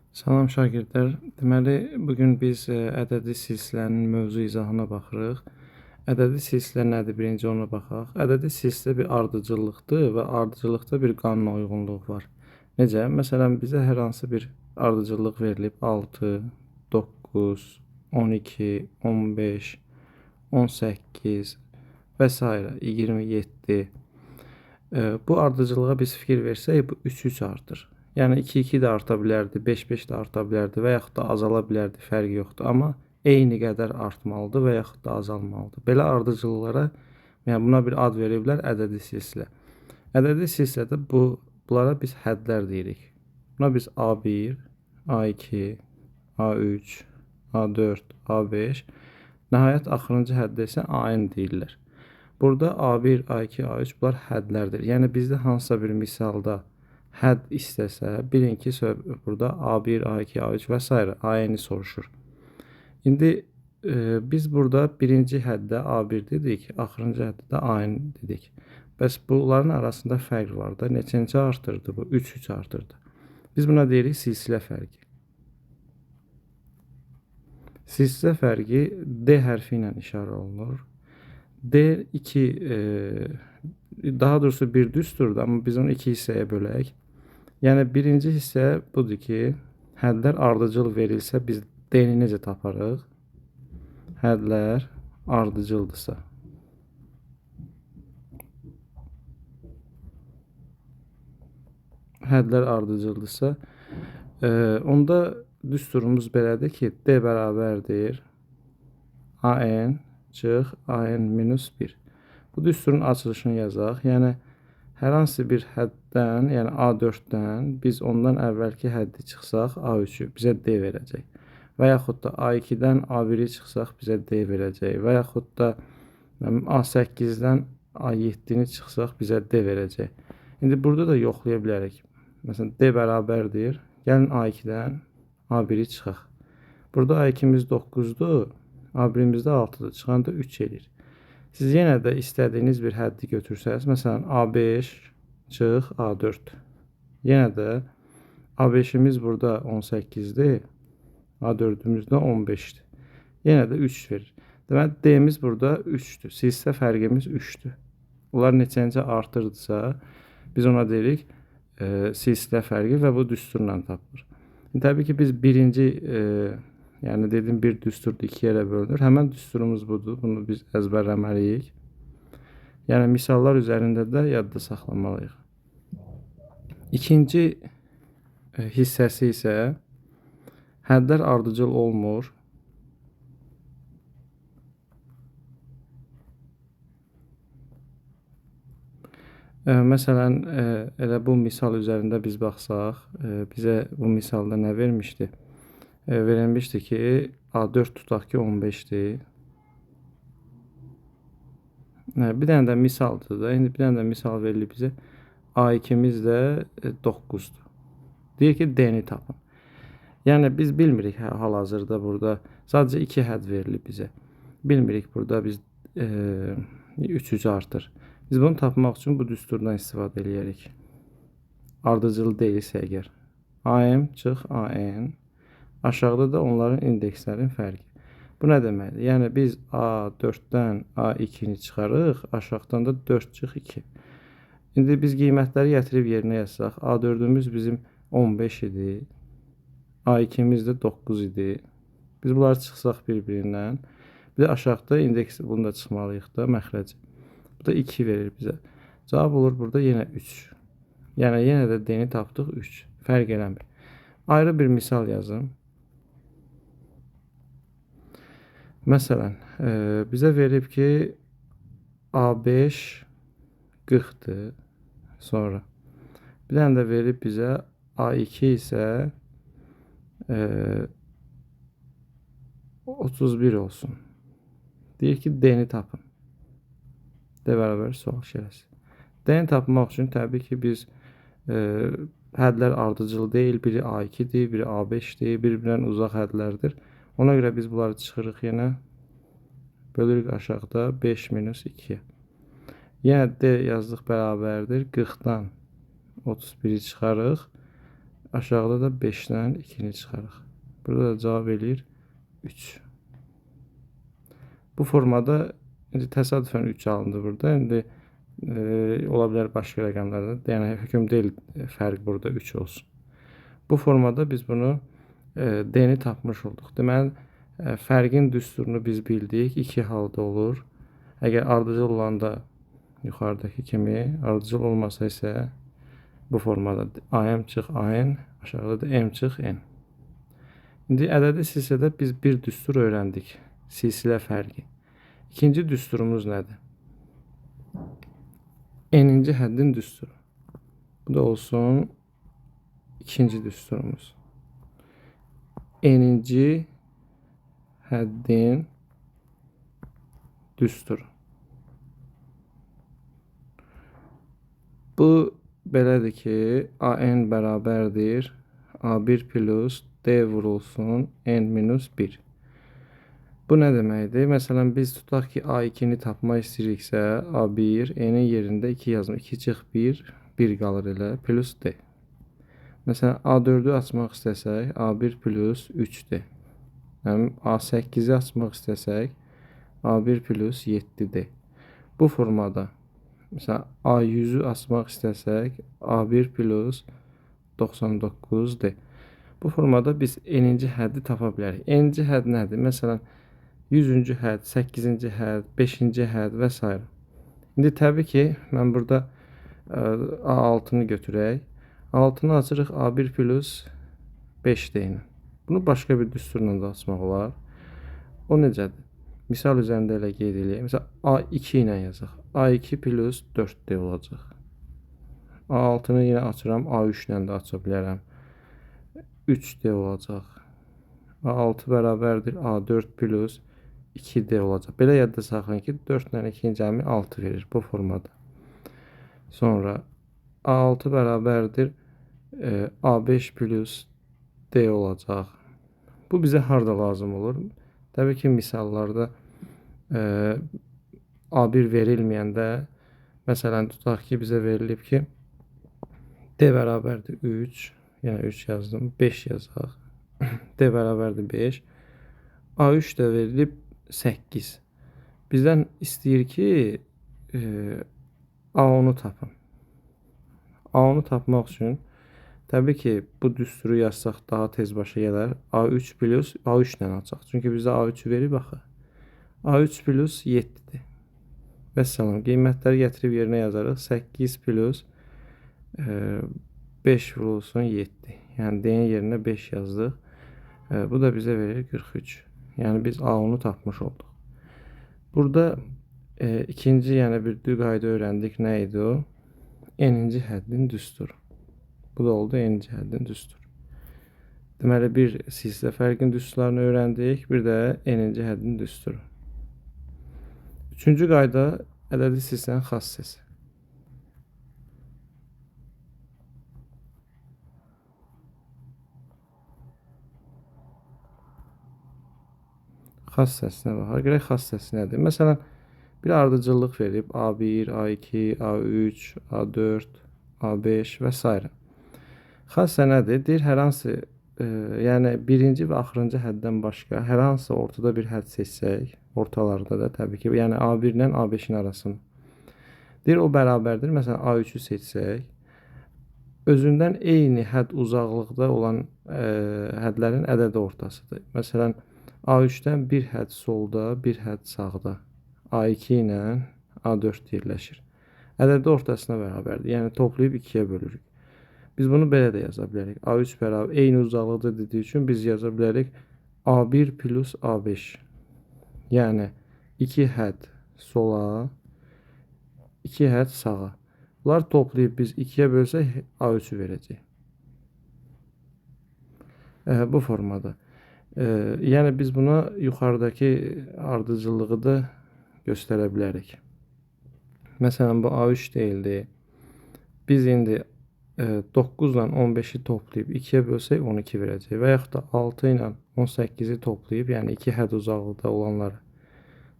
Salam şagirdlər. Deməli, bugün biz ədədi silsilənin mövzu izahına baxırıq. Ədədi silsilə nədir? Birinci ona baxaq. Ədədi silsilə bir ardıcıllıqdır və ardıcıllıqda bir qanuna uyğunluq var. Necə? Məsələn, bizə hər hansı bir ardıcıllıq verilib 6, 9, 12, 15, 18 və s. 27. Bu ardıcılığa biz fikir versək, bu 3-3 artır. Yəni 2-2 də arta bilərdi, 5-5 də arta bilərdi və yaxud da azala bilərdi, fərqi yoxdur. Amma eyni qədər artmalıdır və yaxud da azalmalıdır. Belə ardıcıllara, yəni buna bir ad veriblər, ədədi silsilə. Ədədi silsilədə bunlara biz hədlər deyirik. Buna biz A1, A2, A3, A4, A5, nəhayət axırıncı həddə isə AN deyirlər. Burada A1, A2, A3 bunlar hədlərdir. Yəni bizdə hansısa bir misalda hədd istəsə, bilin ki, burada A1, A2, A3 və s. AN-i soruşur. İndi biz burada birinci həddə A1 dedik, axırıncı həddə də AN dedik. Bəs bunların arasında fərq var da. Neçənci artırdı bu? 3-3 artırdı. Biz buna deyirik silsilə fərqi. Silsilə fərqi D hərfi ilə işarə olunur. D2 daha doğrusu bir düsturdur, amma biz onu iki hissəyə bölək. Yəni birinci hissə budur ki, hədlər ardıcıl verilsə biz D-ni necə taparıq? Hədlər ardıcıldırsa. Hədlər ardıcıldırsa, onda düsturumuz belədir ki, D bərabərdir AN çıx AN minus 1. Bu düsturun açılışını yazaq. Yəni hər hansı bir həddən, yəni A4-dən biz ondan əvvəlki həddi çıxsaq A3-ü bizə D verəcək. Və yaxud da A2-dən A1-i çıxsaq bizə D verəcək. Və yaxud da A8-dən A7-ni çıxsaq bizə D verəcək. İndi burada da yoxlaya bilərik. Məsələn, D bərabərdir. Gəlin A2-dən A1-i çıxaq. Burada A2-miz 9-dur. A1-imiz də 6-dır. Çıxanda 3 edir. Siz yenə də istədiyiniz bir həddi götürsəz, məsələn, A5 çıx A4. Yenə də A5-imiz burada 18-dir. A4-ümüz də 15-dir. Yenə də 3 verir. Deməli, D-miz burada 3-dür. Silsilə fərqimiz 3-dür. Bunlar neçəncə artırdısa, biz ona deyirik silsilə fərqi və bu düsturla tapılır. Təbii ki, biz birinci, yəni dedim bir düsturdur, iki yerə bölünür. Həmən düsturumuz budur. Bunu biz əzbərləməliyik. Yəni misallar üzərində də yadda saxlamalıyıq. İkinci hissəsi isə hədlər ardıcıl olmur. Məsələn, elə bu misal üzərində biz baxsaq, bizə bu misalda nə vermişdi? Verilmişdi ki, A4 tutaq ki 15-dir. Bir dənə də misaldır da. İndi bir dənə də misal verilib bizə. A2-miz də 9-dur. Deyir ki, D-ni tapın. Yəni biz bilmirik hal-hazırda burada sadəcə 2 hədd verilib bizə. Bilmirik burada biz 3-3 artır. Biz bunu tapmaq üçün bu düsturdan istifadə edirik. Ardıcıl deyilsə əgər. AM çıx AN. Aşağıda da onların indekslərin fərqi. Bu nə deməkdir? Yəni biz A4-dən A2-ni çıxarıq, aşağıdan da 4 çıx 2. İndi biz qiymətləri gətirib yerinə yazsaq, A4-ümüz bizim 15 idi. A2-miz də 9 idi. Biz bunları çıxsaq bir-birindən. Bir də aşağıda indeks, bunu da çıxmalıyıq da məxrəci. Bu da 2 verir bizə. Cavab olur burada yenə 3. Yəni yenə də D-ni tapdıq 3. Fərq eləmir. Ayrı bir misal yazın. Məsələn, bizə verib ki, A5 40-dır. Sonra bir dənə də verib bizə A2 isə 31 olsun. Deyir ki, D-ni tapın. D bərabər sual şərəsi. D-ni tapmaq üçün təbii ki, biz hədlər ardıcıl deyil. Biri A2-dir, biri A5-dir, bir-birindən uzaq hədlərdir. Ona görə biz bunları çıxırıq yenə. Bölürük aşağıda 5 minus 2. Yenə D yazdıq bərabərdir. 40-dan 31-i çıxarıq. Aşağıda da 5-dən 2-ni çıxarıq. Burada da cavab eləyir 3. Bu formada indi təsadüfən 3 alındı burada. İndi ola bilər başqa rəqəmlərdə. Yəni hökm deyil fərq burada 3 olsun. Bu formada biz bunu D-ni tapmış olduq. Deməli, fərqin düsturunu biz bildik. 2 halda olur. Əgər ardıcıl olanda yuxarıdakı kimi, ardıcıl olmasa isə bu formada AM çıx AN, aşağıda da M çıx N. İndi ədədi silsilədə biz bir düstur öyrəndik. Silsilə fərqi. İkinci düsturumuz nədir? N'inci həddin düsturu. Bu da olsun ikinci düsturumuz. N'inci həddin düsturu. Bu belədir ki, AN bərabərdir A1 plus D vurulsun N minus 1. Bu nə deməkdir? Məsələn, biz tutaq ki, A2-ni tapmaq istəyiriksə, A1, N'in yerində 2 yazım. 2 çıx 1, 1 qalır elə, plus D. Məsələn, A4-ü açmaq istəsək, A1 plus 3D. Yəni, A8-i açmaq istəsək, A1 plus 7D. Bu formada, məsələn, A100-ü açmaq istəsək, A1 plus 99D. Bu formada biz N'inci həddi tapa bilərik. N'inci hədd nədir? Məsələn, 100-cü hədd, 8-ci hədd, 5-ci hədd və s. İndi təbii ki, mən burada A6-nı götürək. A6-nı açırıq A1 plus 5D ilə. Bunu başqa bir düsturla da açmaq olar. O necədir? Misal üzərində elə qeyd edək. Məsələn, A2 ilə yazaq. A2 plus 4D olacaq. A6-nı yenə açıram. A3 ilə də aça bilərəm. 3D olacaq. A6 bərabərdir A4 plus 2D olacaq. Belə yadda saxlayın ki, 4 ilə 2-nin cəmi 6 verir bu formada. Sonra A6 bərabərdir A5 plus D olacaq. Bu bizə harda lazım olur? Təbii ki, misallarda A1 verilməyəndə, məsələn, tutaq ki, bizə verilib ki, D bərabərdir 3, yəni 3 yazdım, 5 yazaq. D bərabərdir 5. A3 də verilib 8. Bizdən istəyir ki, A10-u tapın. A10-u tapmaq üçün təbii ki, bu düsturu yazsaq daha tez başa gələr. A3 plus A3 ilə açaq. Çünki bizə A3-ü verib axı. A3 plus 7-dir. Vəssalam. Qiymətləri gətirib yerinə yazarıq. 8 plus 5 vurulsun 7. Yəni D-nin yerinə 5 yazdıq. Bu da bizə verir 43. Yəni biz A10-u tapmış olduq. Burada ikinci, yəni bir qayda öyrəndik. Nə idi o? N'inci həddin düsturu. Bu da oldu N'inci həddin düsturu. Deməli, bir silsilə fərqin düsturlarını öyrəndik. Bir də N'inci həddin düsturu. Üçüncü qayda ədədi silsilənin xas səsi. Xas səsinə baxaq. Görək xas səsi nədir? Məsələn, bir ardıcıllıq verib A1, A2, A3, A4, A5 və s. Xas səsi nədir? Deyir, hər hansı, yəni birinci və axırıncı həddən başqa hər hansı ortada bir hədd seçsək, ortalarda da təbii ki, yəni A1 ilə A5-in arasını. Deyir, o bərabərdir. Məsələn, A3-ü seçsək, özündən eyni hədd uzaqlıqda olan hədlərin ədədi ortasıdır. Məsələn, A3-dən bir hədd solda, bir hədd sağda. A2 ilə A4 yerləşir. Ədədi ortasına bərabərdir. Yəni toplayıb 2-yə bölürük. Biz bunu belə də yaza bilərik. A3 bərabər eyni uzaqlıqda dediyi üçün biz yaza bilərik A1 plus A5. Yəni 2 hədd sola, 2 hədd sağa. Bunlar toplayıb biz 2-yə bölsək A3-ü verəcək. Bu formada. Yəni biz buna yuxarıdakı ardıcıllığı da göstərə bilərik. Məsələn, bu A3 deyildi. Biz indi 9 ilə 15-i toplayıb 2-yə bölsək 12 verəcək. Və yaxud da 6 ilə 18-i toplayıb, yəni 2 hədd uzaqlıqda olanları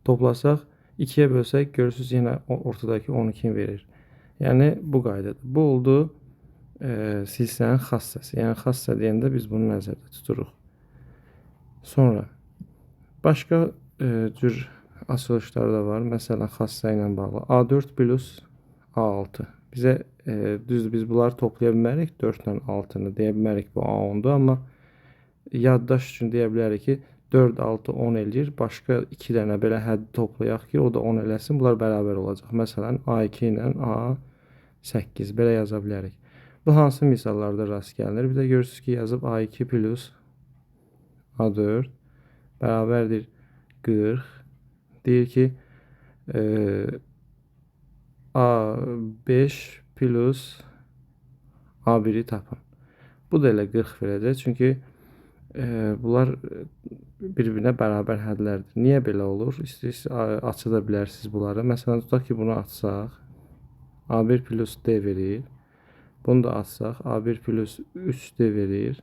toplasaq, 2-yə bölsək, görürsünüz yenə ortadakı 12-ni verir. Yəni bu qaydadır. Bu oldu silsilənin xassəsi. Yəni xassə deyəndə biz bunu nəzərdə tuturuq. Sonra başqa cür açılışlar da var. Məsələn, xassə ilə bağlı A4 plus A6. Bizə düzdür, biz bunları toplaya bilmərik. 4 ilə 6-nı deyə bilmərik bu A10-dur, amma yaddaş üçün deyə bilərik ki, 4, 6, 10 eləyir. Başqa 2 dənə belə həddi toplayaq ki, o da 10 eləsin. Bunlar bərabər olacaq. Məsələn, A2 ilə A8 belə yaza bilərik. Bu hansı misallarda rast gəlinir? Bir də görürsünüz ki, yazıb A2 plus A4 bərabərdir 40. Deyir ki, A5 plus A1'i tapın. Bu da elə 40 verəcək. Çünki bunlar bir-birinə bərabər hədlərdir. Niyə belə olur? İstəyirsiniz aça da bilərsiniz bunları. Məsələn, tutaq ki, bunu açsaq, A1 plus D verir. Bunu da açsaq, A1 plus 3D verir.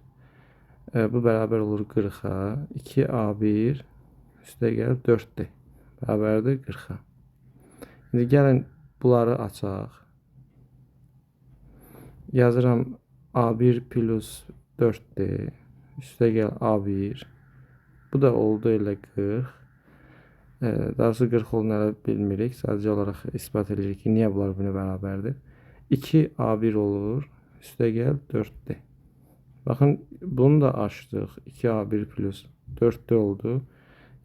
Bu bərabər olur 40-a. 2A1 üstə gəlib 4D. Bərabərdir 40-a. İndi gəlin bunları açaq. Yazıram A1 plus 4D üstə gəl A1. Bu da oldu elə 40. Daha sonra 40 olduğunu hələ bilmirik. Sadəcə olaraq isbat edirik ki, niyə bunlar buna bərabərdir. 2A1 olur. Üstə gəl 4D. Baxın, bunu da açdıq. 2A1 plus 4D oldu.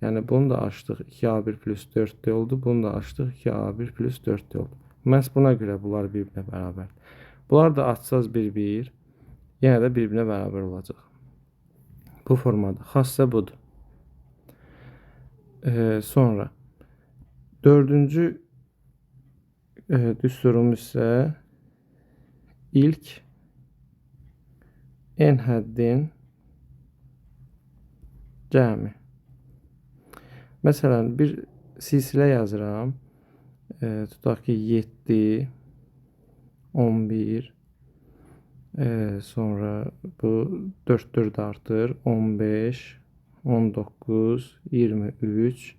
Yəni bunu da açdıq. 2A1 plus 4D oldu. Bunu da açdıq. 2A1 plus 4D oldu. Məhz buna görə bunlar bir-birinə bərabər. Bunlar da açsaz bir-bir, yenə də bir-birinə bərabər olacaq. Bu formada. Xassə budur. Sonra dördüncü düsturumuz isə ilk n həddin cəmi. Məsələn, bir silsilə yazıram. Tutaq ki, 7, 11, sonra bu 4 artır, 15, 19, 23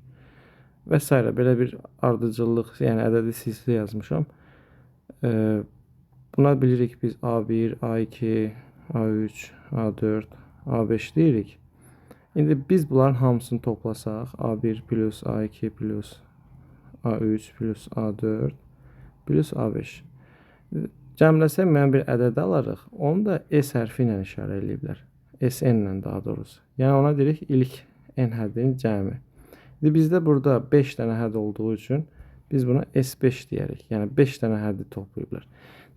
və s. Belə bir ardıcıllıq, yəni ədədi silsilə yazmışam. Buna bilirik biz A1, A2, A3, A4, A5 deyirik. İndi biz bunların hamısını toplasaq, A1 plus A2 plus A3 plus A4 plus A5. Cəmləsək müəyyən bir ədəd alarıq. Onu da S hərfi ilə işarə ediblər. SN ilə daha doğrusu. Yəni ona deyirik ilk n həddinin cəmi. İndi bizdə burada 5 dənə hədd olduğu üçün biz buna S5 deyərik. Yəni 5 dənə həddi toplayıblar.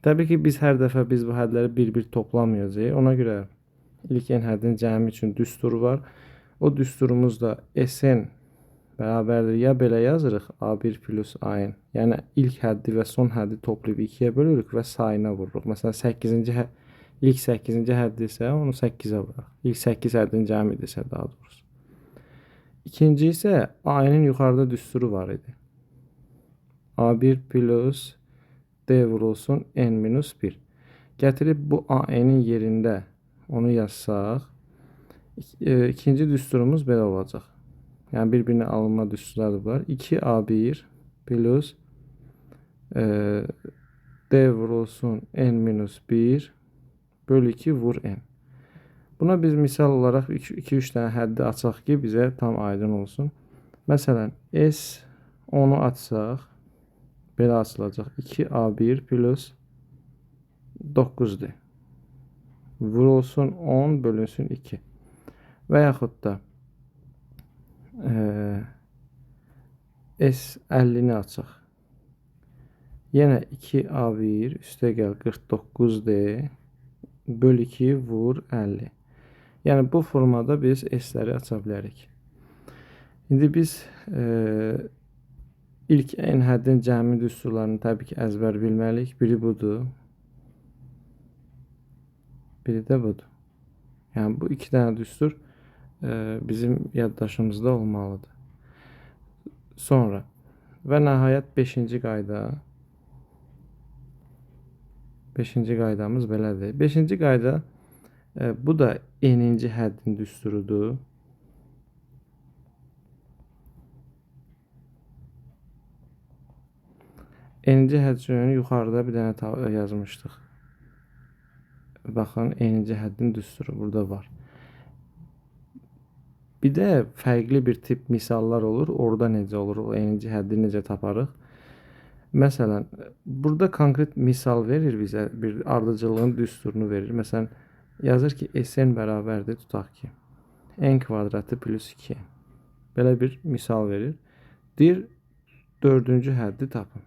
Təbii ki, biz hər dəfə bu hədləri bir-bir toplamayacağıq. Ona görə ilk n həddinin cəmi üçün düsturu var. O düsturumuz da SN bərabərdir. Ya belə yazırıq A1 plus AN. Yəni ilk həddi və son həddi toplayıb 2-yə bölürük və sayına vururuq. Məsələn, ilk 8-ci həddi isə onu 8-ə vuraq. İlk 8 həddin cəmidirsə daha doğrusu. İkinci isə AN-in yuxarıda düsturu var idi. A1 plus D vurulsun N minus 1. Gətirib bu AN-in yerində onu yazsaq, ikinci düsturumuz belə olacaq. Yəni bir-birinə alınma düsturları var. 2A1 plus D vurulsun N minus 1 bölü 2 vur N. Buna biz misal olaraq 2-3 dənə həddi açaq ki, bizə tam aydın olsun. Məsələn, S10-u açsaq, belə açılacaq. 2A1 plus 9D. Vurulsun 10 bölünsün 2. Və yaxud da S50-ni açaq. Yenə 2A1 üstə gəl 49D böl 2 vur 50. Yəni bu formada biz S-ləri aça bilərik. İndi biz ilk n həddin cəmi düsturlarını təbii ki, əzbər bilməliyik. Biri budur. Biri də budur. Yəni bu iki dənə düstur bizim yaddaşımızda olmalıdır. Sonra və nəhayət 5-ci qayda. 5-ci qaydamız belədir. 5-ci qayda bu da n-ci həddin düsturudur. N-ci hədd üçün yuxarıda bir dənə yazmışdıq. baxın, enici həddin düsturu burada var. Bir də fərqli bir tip misallar olur. Orada necə olur? O enici həddi necə taparıq? Məsələn, burada konkret misal verir bizə, bir ardıcıllığın düsturunu verir. Məsələn, yazır ki, Sn bərabərdir, tutaq ki, n kvadratı plus 2. Belə bir misal verir. Deyir, dördüncü həddi tapın.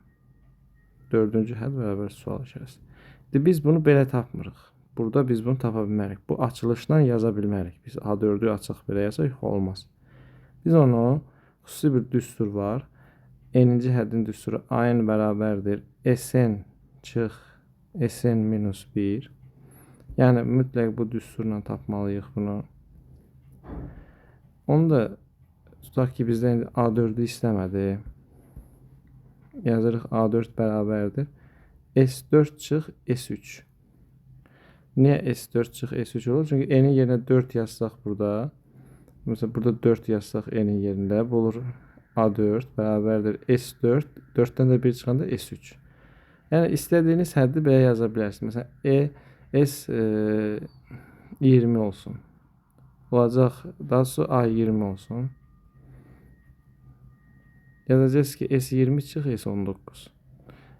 Dördüncü hədd bərabər sual işarəsi. Biz bunu belə tapmırıq. Burada biz bunu tapa bilmərik. Bu açılışdan yaza bilmərik. Biz A4'ü açıq belə yazaq, olmaz. Biz onu, xüsusi bir düstur var. N'inci həddin düsturu n bərabərdir. Sn çıx Sn minus 1. Yəni, mütləq bu düsturla tapmalıyıq bunu. Onu da tutaq ki, bizdən A4'ü istəmədi. Yazırıq A4 bərabərdir. S4 çıx S3. Niyə S4 çıx S3 olur? Çünki n'in yerinə 4 yazsaq burada. Mesela burada 4 yazsaq n'in yerində. Bu olur A4 bərabərdir S4. 4'dən də 1 çıxanda S3. Yəni, istədiyiniz həddi belə yaza bilərsiniz. Məsələn, S20 olsun. Olacaq, daha sonra A20 olsun. Yazacağız ki, S20 çıx S19.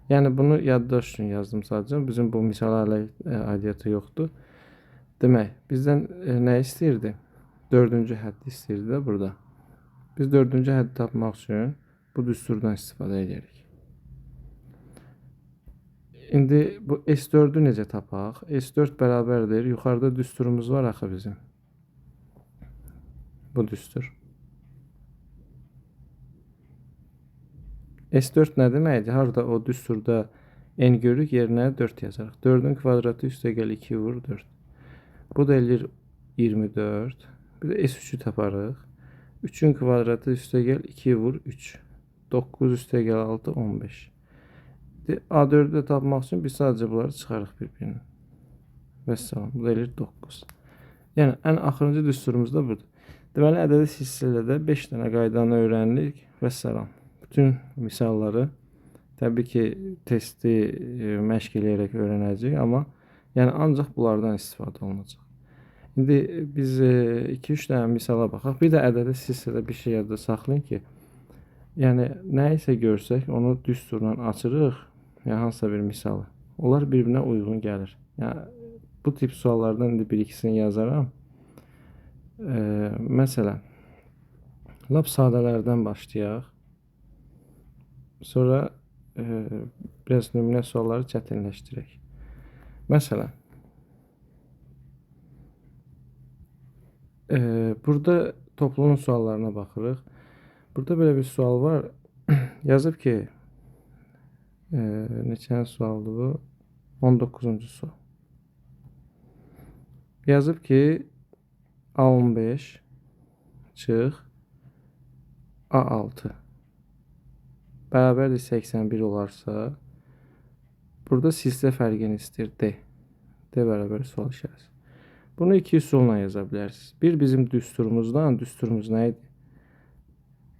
Yəni, bunu yaddaş üçün yazdım sadəcə. Bizim bu misal aidiyyatı yoxdur. Demək, bizdən nə istəyirdi? Dördüncü həddi istəyirdi də burada. Biz dördüncü həddi tapmaq üçün bu düsturdan istifadə edirik. İndi bu S4'ü necə tapaq? S4 bərabərdir. Yuxarıda düsturumuz var axı bizim. Bu düstur. S4 nə deməkdir? Harada o düsturda n görürük, yerinə 4 yazarıq. 4'ün kvadratı üstəgəl 2 vur 4. Bu da eləyir 24. Bir də S3'ü taparıq. 3'ün kvadratı üstəgəl 2 vur 3. 9 üstəgəl 6, 15. A4'ü də tapmaq üçün biz sadəcə bunları çıxarıq bir-birini. Vəssalam. Bu da eləyir 9. Yəni, ən axırıncı düsturumuz da budur. Deməli, ədədi silsilədə 5 dənə qaydanı öyrəndik. Vəssalam. Bütün misalları təbii ki, testi məşq eləyərək öyrənəcəyik, amma yəni ancaq bunlardan istifadə olunacaq. İndi biz 2-3 dənə misala baxaq. Bir də ədədi silsilədə bir şey yadda saxlayın ki, yəni nə isə görsək, onu düsturla açırıq, yəni hansısa bir misalı. Onlar bir-birinə uyğun gəlir. Yəni, bu tip suallardan indi bir-ikisini yazaram. Məsələn, lap sadələrdən başlayaq. Sonra biraz nümunə sualları çətinləşdirək. Məsələn, burada toplumun suallarına baxırıq. Burada belə bir sual var. Yazıb ki, neçə sualdır bu? 19-cu sual. Yazıb ki, A15 çıx A6 bərabərdir 81 olarsa, burada silsilə fərqini istəyir D. D bərabər sual işarəsi. Bunu iki üsulla yaza bilərsiniz. Bir bizim düsturumuzdan, düsturumuz nə idi?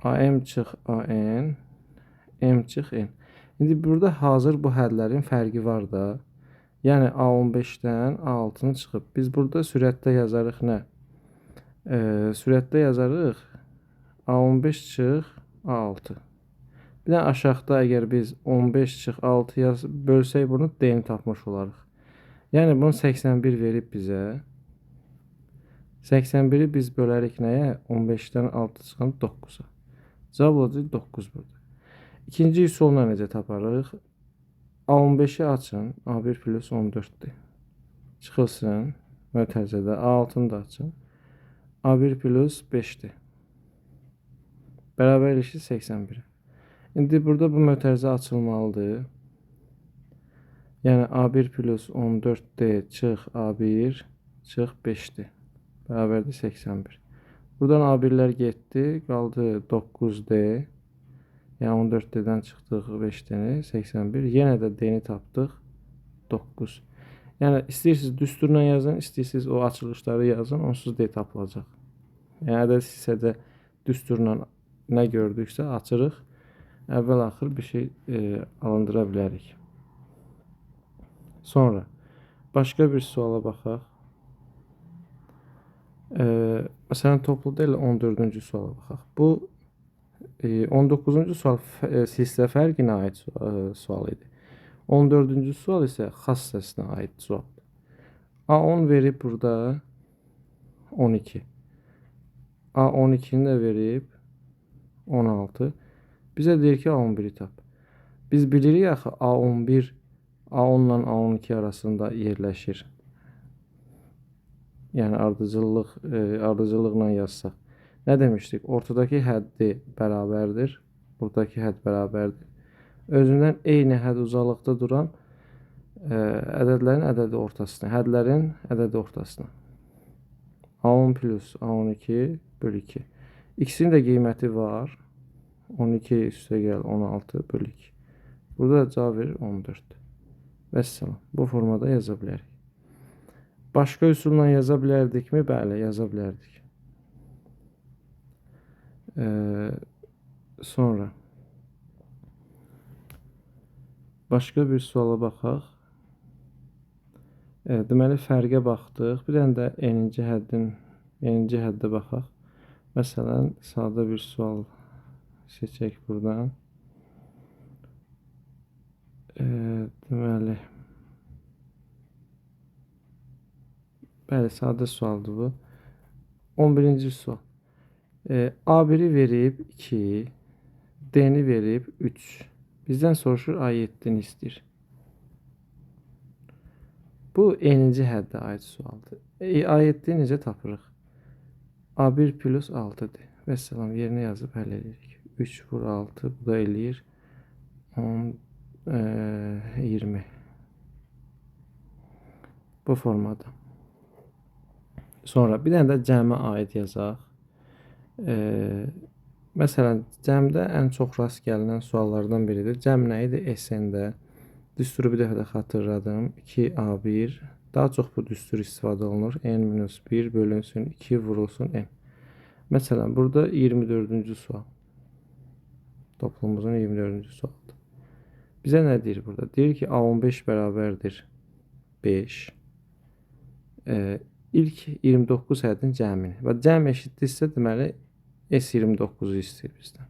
AM çıx AN, M çıx N. İndi burada hazır bu hədlərin fərqi var da. Yəni A15-dən A6-nı çıxıb. Biz burada sürətdə yazarıq nə? Sürətdə yazarıq A15 çıx A6. Bir də aşağıda əgər biz 15 çıx 6 bölsək bunu D-ni tapmış olarıq. Yəni bunu 81 verib bizə. 81'i biz bölərik nəyə? 15'dən 6 çıxan 9'a. Cavab olacaq 9 burada. İkinci üsulla necə taparıq? A15'i açın. A1 plus 14'dir. Çıxılsın. Mötərizədə A6'nı da açın. A1 plus 5'dir. Bərabər ilişir 81'e. İndi burada bu mötərizə açılmalıdır. Yəni A1 plus 14D çıx A1 çıx 5'dir. Bərabərdir 81. Buradan A1'lər getdi. Qaldı 9D. Yəni 14D'dən çıxdıq 5D'ni 81. Yenə də D-ni tapdıq 9. Yəni istəyirsiniz düsturla yazın, istəyirsiniz o açılışları yazın, onsuz D tapılacaq. Yəni ədəd hissədə düsturla nə gördüksə açırıq. Əvvəl-axır bir şey alındıra bilərik. Sonra Başqa bir suala baxaq. Məsələn, toplu deyil, 14-cü suala baxaq. Bu 19-cu sual silsilə fərqinə aid sual idi. 14-cü sual isə xas səsinə aid sual. A10 verib burada 12. A12-ni də verib 16. Bizə deyir ki, A11-i tap. Biz bilirik axı A11 A10 ilə A12 arasında yerləşir. Yəni ardıcıllıqla yazsaq. Nə demişdik? Ortadakı həddi bərabərdir. Buradakı hədd bərabərdir. Özündən eyni hədd uzaqlıqda duran ədədlərin ədədi ortasına, hədlərin ədədi ortasına. A10 plus A12 bölü 2. İkisinin də qiyməti var. 12 üstə gəl 16 bölü 2. Burada da cavab verir 14. Vəssalam. Bu formada yaza bilərik. Başqa üsulla yaza bilərdikmi? Bəli, yaza bilərdik. Sonra başqa bir suala baxaq. Deməli, fərqə baxdıq. Bir dənə də enici həddə baxaq. Məsələn, sadə bir sual seçək buradan. Deməli, bəli, sadə sualdır bu. 11-ci sual. A1-i verib 2, D-ni verib 3. Bizdən soruşur A7-ni istəyir. Bu enici həddə aid sualdır. A7-ni necə tapırıq? A1 plus 6-dır. Vəssalam, yerinə yazıb həll edirik. 3 vur 6, bu da eləyir 10, 20. Bu formada. Sonra bir dənə də cəmə aid yazaq. Məsələn, cəmdə ən çox rast gəlinən suallardan biridir. Cəm nə idi? SN-də. Düsturu bir dəfə də xatırladım. 2A1. Daha çox bu düstur istifadə olunur. N-1 bölünsün 2 vurulsun N. Məsələn, burada 24-cü sual. Toplumumuzun 24-cü sualıdır. Bizə nə deyir burada? Deyir ki, A15 bərabərdir 5. İlk 29 həddin cəmini. Və cəm eşitdirsə, deməli, S29-u istəyir bizdən.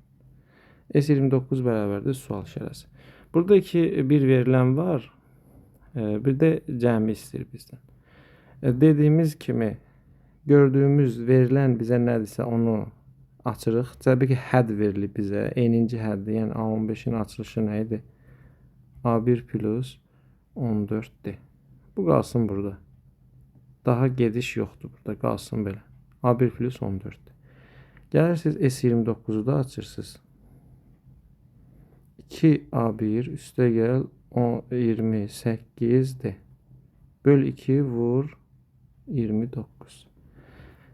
S29 bərabərdir sual işarəsi. Burada bir verilən var. Bir də cəmi istəyir bizdən. Dediyimiz kimi, gördüyümüz verilən bizə nədirsə onu açırıq. Təbii ki, hədd verilib bizə. Eninci həddi, yəni A15-in açılışı nə idi? A1 plus 14-dir. Bu qalsın burada. Daha gediş yoxdur burada. Qalsın belə. A1 plus 14-dir. Gəlirsiniz S29-u da açırsınız. 2A1 üstə gəl 28-dir. Böl 2 vur 29.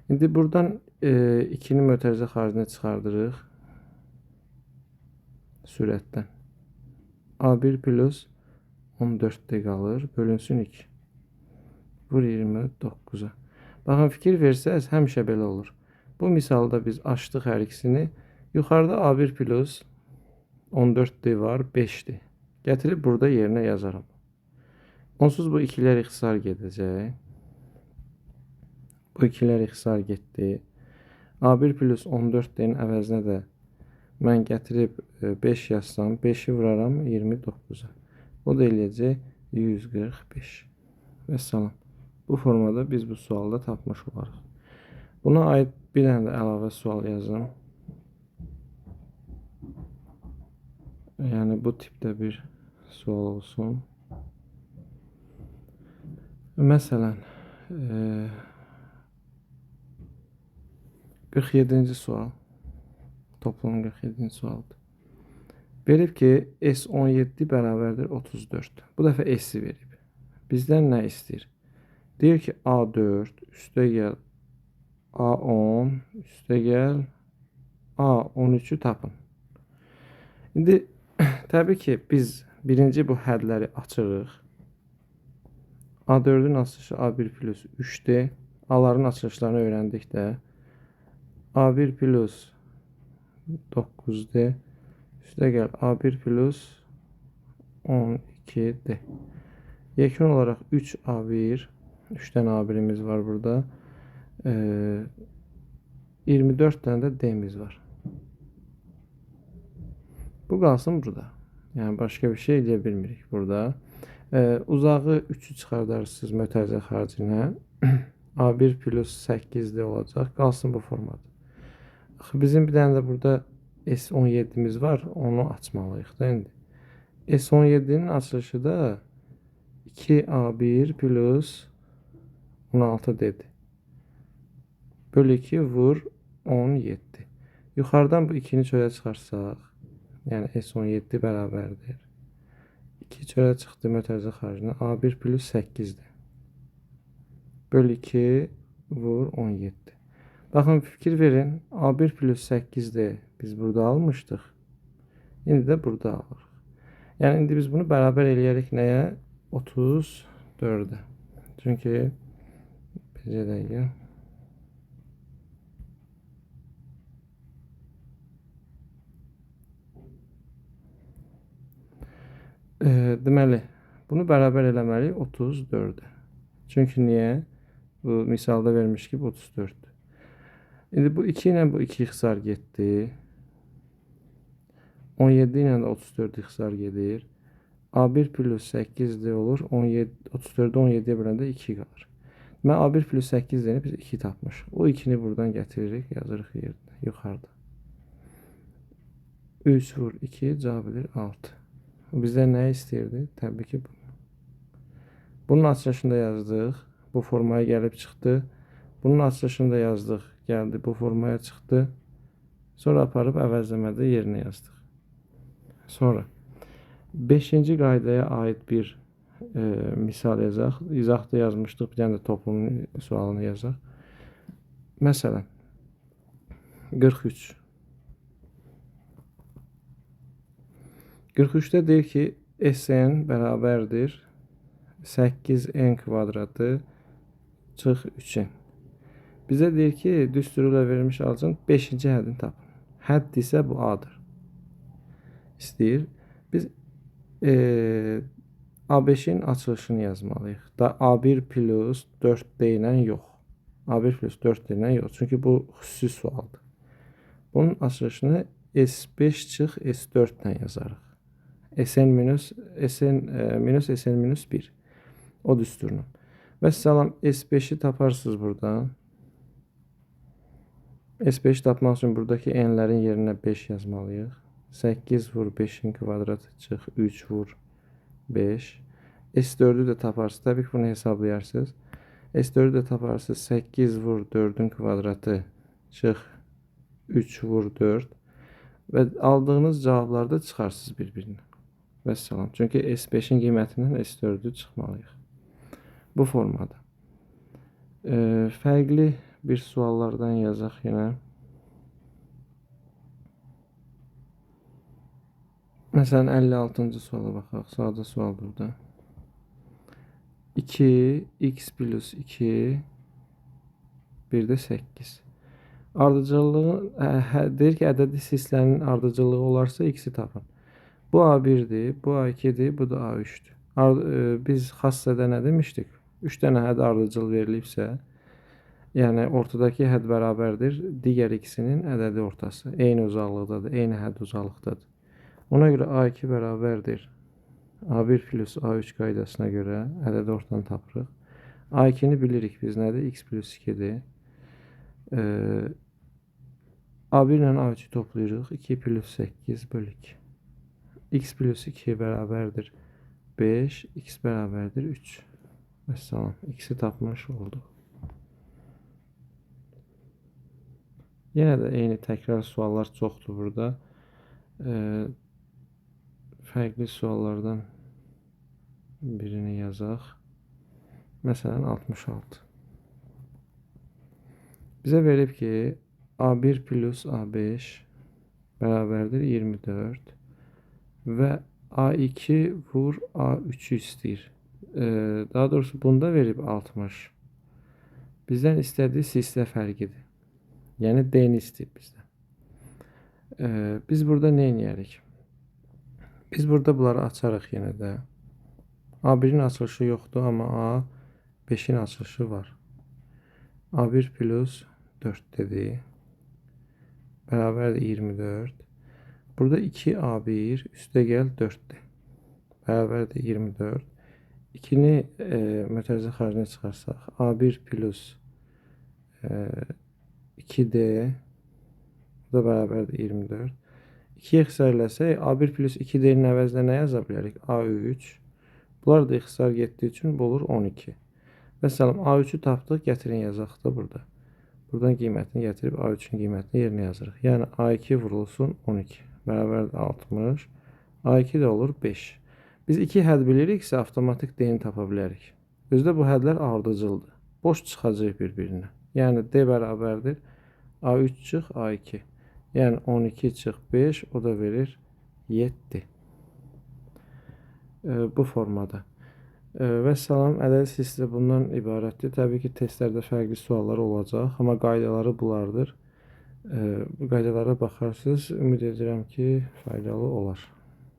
İndi buradan 2-ni mötərizə xaricinə çıxardırıq. Sürətdən. A1 plus 14-də qalır. Bölünsün 2. Vur 29-a. Baxın, fikir versəz, həmişə belə olur. Bu misalda biz açdıq hər ikisini. Yuxarıda A1 plus 14-dir var, 5-dir. Gətirib burada yerinə yazaram. Onsuz bu ikilər ixtisar gedəcək. Bu ikilər ixtisar getdi. A1 plus 14-din əvəzinə də mən gətirib 5 yazsam, 5-i vuraram 29-a. O da eləyəcək 145. Vəssalam. Bu formada biz bu sualda tapmış olarıq. Buna aid bir dənə də əlavə sual yazım. Yəni bu tipdə bir sual olsun. Məsələn, 47-ci sual. Toplam 47-ci sualdır. Verib ki, S17 bərabərdir 34. Bu dəfə S-i verib. Bizdən nə istəyir? Deyir ki, A4 üstə gəl A10 üstə gəl A13-ü tapın. İndi təbii ki, biz birinci bu hədləri açırıq. A4-ün açılışı A1 plus 3-dir. A-ların açılışlarını öyrəndik də. A1 plus 9-dir. Üstə gəl A1 plus 12-dir. Yekun olaraq 3A1, 3 dənə A1'imiz var burada. 24 dənə də D'miz var. Bu qalsın burada. Yəni başqa bir şey eləyə bilmirik burada. Uzağı 3'ü çıxardarsınız mötərizə xaricinə. A1 plus 8'de olacaq. Qalsın bu formada. Bizim bir dənə də burada S17'miz var. Onu açmalıyıq da indi. S17'nin açılışı da 2A1 plus 16 dedi. Bölü 2 vur 17. Yuxarıdan bu 2'ni çölə çıxarsaq, yəni S17 bərabərdir. 2 çölə çıxdı mötərizə xaricinə. A1 plus 8'dir. Bölü 2 vur 17. Baxın, fikir verin. A1 plus 8'de biz burada almışdıq. İndi də burada alırıq. Yəni indi biz bunu bərabər eləyərik nəyə? 34'e. Çünki bircə dəqiqə. Deməli, bunu bərabər eləməliyik 34'e. Çünki niyə? Bu misalda vermiş gibi 34'dür. İndi bu 2 ilə bu 2 ixtisar getdi. 17 ilə də 34 ixtisar gedir. A1 plus 8 de olur. 34'ü 17'ye böləndə 2 qalır. Mən A1 plus 8 deyəni biz 2 tapmışıq. O 2'ni buradan gətiririk, yazırıq yerdə, yuxarıda. 3 vur 2 cavab edir 6. Bizdən nə istəyirdi? Təbii ki bunu. Bunun açılışında yazdıq. Bu formaya gəlib çıxdı. Bunun açılışında yazdıq. Gəldi bu formaya çıxdı. Sonra aparıb əvəzləmədə yerinə yazdıq. Sonra 5-ci qaydaya aid bir misal yazaq. İzahda yazmışdıq. Bir dənə də toplumun sualını yazaq. Məsələn 43. 43'te deyir ki Sn bərabərdir 8n kvadratı çıx 3n. Bizə deyir ki, düsturu ilə verilmiş alacağın 5-ci həddini tapın. Hədd isə bu A-dır. İstəyir. Biz A5'in açılışını yazmalıyıq. Da A1 plus 4D ilə yox. A1 plus 4D ilə yox. Çünki bu xüsusi sualdır. Bunun açılışını S5 çıx S4 ilə yazarıq. Sn minus Sn minus 1. O düsturla. Vəssalam, S5'i taparsınız buradan. S5 tapmaq üçün buradakı n'lərin yerinə 5 yazmalıyıq. 8 vur 5'in kvadratı çıx 3 vur 5. S4'ü də taparsınız. Təbii ki bunu hesablayarsınız. S4'ü də taparsınız. 8 vur 4'ün kvadratı çıx 3 vur 4. Və aldığınız cavablarda çıxarsınız bir-birinə. Vəssalam. Çünki S5'in qiymətindən S4'ü çıxmalıyıq. Bu formada. Fərqli bir suallardan yazaq yenə. Məsələn 56-cı suala baxaq. Sadə sual burada. 2 x plus 2 bir də 8. Ardıcıllığı deyir ki, ədədi sislərin ardıcıllığı olarsa x'i tapın. Bu A1'dir, bu A2'dir, bu da A3'dür. Biz xassədə nə demişdik? 3 dənə hədd ardıcıl verilibsə, yəni ortadakı hədd bərabərdir digər ikisinin ədədi ortası. Eyni uzaqlıqdadır, eyni hədd uzaqlıqdadır. Ona görə A2 bərabərdir A1 plus A3 qaydasına görə ədədi ortanı tapırıq. A2'ni bilirik biz nədir? X plus 2'dir. A1 ilə A3'ü toplayırıq. 2 plus 8 bölü 2. X plus 2 bərabərdir 5, x bərabərdir 3. Məsələn, x'i tapmış olduq. Yenə də eyni təkrar suallar çoxdur burada. Fərqli suallardan birini yazaq. Məsələn 66. Bizə verib ki A1 plus A5 bərabərdir 24 və A2 vur A3'ü istəyir. Daha doğrusu bunda verib 60. Bizdən istədiyi sislə fərqidir. Yəni D-ni istəyir bizdən. Biz burada nə edərik? Biz burada bunları açarıq yenə də. A1'in açılışı yoxdur, amma A5'in açılışı var. A1 plus 4 dedi. Bərabərdir 24. Burada 2A1 üstə gəl 4-dür. Bərabərdir 24. 2-ni mötərizə xaricinə çıxarsaq, A1 plus 2D bu da bərabərdir 24. 2-yə ixtisar eləsək, A1 plus 2D-nin əvəzinə nə yaza bilərik? A3. Bunlar da ixtisar getdiyi üçün bu olur 12. Məsələn, A3-ü tapdıq, gətirin yazaq da burada. Buradan qiymətini gətirib A3-ün qiymətini yerinə yazırıq. Yəni A2 vurulsun 12. Bərabərdir 60. A2 də olur 5. Biz 2 hədd biliriksə, avtomatik D-ni tapa bilərik. Özdə bu hədlər ardıcıldır. Boş çıxacaq bir-birinə. Yəni D bərabərdir A3 çıx A2. Yəni 12 çıx 5, o da verir 7. Bu formada. Vəssalam, ədədi silsilə bundan ibarətdir. Təbii ki, testlərdə fərqli suallar olacaq, amma qaydaları bunlardır. Bu qaydalara baxarsınız, ümid edirəm ki, faydalı olar.